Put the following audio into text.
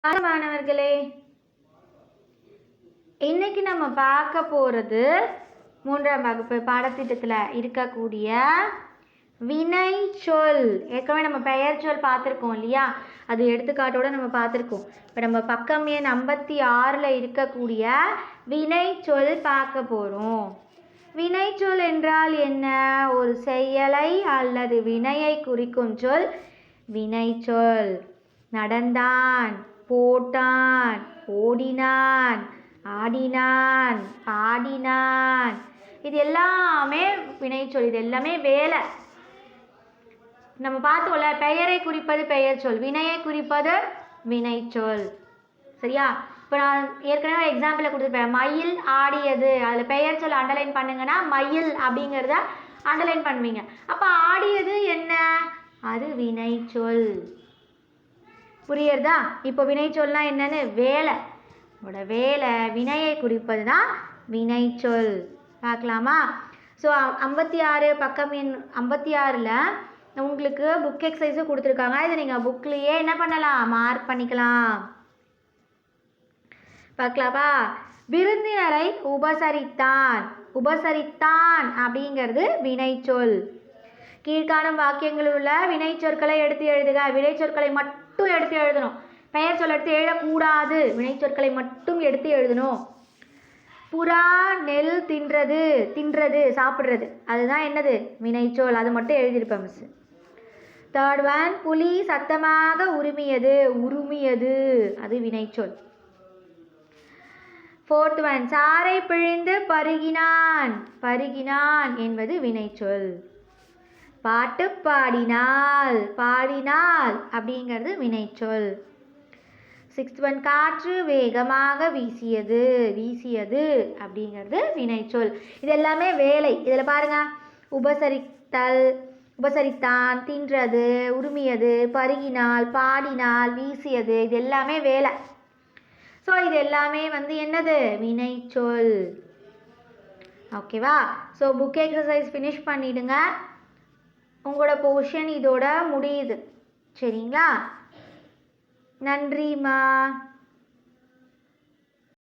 மாணவர்களே, இன்னைக்கு நம்ம பார்க்க போறது 3ஆம் வகுப்பு பாடத்திட்டத்தில் இருக்கக்கூடிய வினை சொல். ஏற்கனவே நம்ம பெயர் சொல் பார்த்துருக்கோம் இல்லையா? அது எடுத்துக்காட்டோட நம்ம பார்த்துருக்கோம். இப்போ நம்ம பக்கம் எண் 56ல் இருக்கக்கூடிய வினை சொல் பார்க்க போகிறோம். வினை சொல் என்றால் என்ன? ஒரு செயலை அல்லது வினையை குறிக்கும் சொல் வினை சொல். நடந்தான், போட்டான், ஓடினான், ஆடினான், பாடினான், இது எல்லாமே வினைச்சொல். இது எல்லாமே வேலை. நம்ம பார்த்தோம்ல, பெயரை குறிப்பது பெயர் சொல், வினையை குறிப்பது வினைச்சொல். சரியா? இப்போ நான் ஏற்கனவே எக்ஸாம்பிளை கொடுத்துருப்பேன். மயில் ஆடியது, அதில் பெயர் சொல் அண்டர்லைன் பண்ணுங்கன்னா மயில் அப்படிங்கிறத அண்டர்லைன் பண்ணுவீங்க. அப்போ ஆடியது என்ன? அது வினைச்சொல். புரியுறதா? இப்போ வினைச்சொல்னா என்னன்னு? வேலை. வேலை வினையை குறிப்பது தான் வினைச்சொல். பார்க்கலாமா? ஸோ 56 பக்கம் எண் 56ல் உங்களுக்கு புக் எக்ஸசைஸும் கொடுத்துருக்காங்க. இதை நீங்கள் புக்லேயே என்ன பண்ணலாம்? மார்க் பண்ணிக்கலாம். பார்க்கலாமா? விருந்தினரை உபசரித்தான். உபசரித்தான் அப்படிங்கிறது வினைச்சொல். கீழ்காணும் வாக்கியங்களில் உள்ள வினைச்சொற்களை எடுத்து எழுதுக. வினைச்சொற்களை மட்டும் எடுத்து எழுதணும். பெயர் சொல் எடுத்து எழுதக்கூடாது. வினைச்சொற்களை மட்டும் எடுத்து எழுதணும். புறா நெல் தின்றது. தின்றது சாப்பிட்றது, அதுதான் என்னது? வினைச்சொல். அது மட்டும் எழுதியிருப்பேன் மிஸ். தேர்ட் ஒன், புலி சத்தமாக உருமியது. உருமியது, அது வினைச்சொல். ஃபோர்த் ஒன், சாறை பிழிந்து பருகினான். பருகினான் என்பது வினைச்சொல். பாட்டு பாடினாள். பாடினாள் அப்படிங்கிறது வினைச்சொல். சிக்ஸ்த் ஒன், காற்று வேகமாக வீசியது. வீசியது அப்படிங்கிறது வினைச்சொல். இது எல்லாமே வேலை. இதில் பாருங்க, உபசரித்தல், உபசரித்தான், தின்றது, உருமியது, பருகினாள், பாடினாள், வீசியது, இது எல்லாமே வேலை. ஸோ இது எல்லாமே என்னது? வினைச்சொல். ஓகேவா? ஸோ புக் எக்ஸசைஸ் ஃபினிஷ் பண்ணிடுங்க. உங்களோட போர்ஷன் இதோட முடியுது. சரிங்களா? நன்றிம்மா.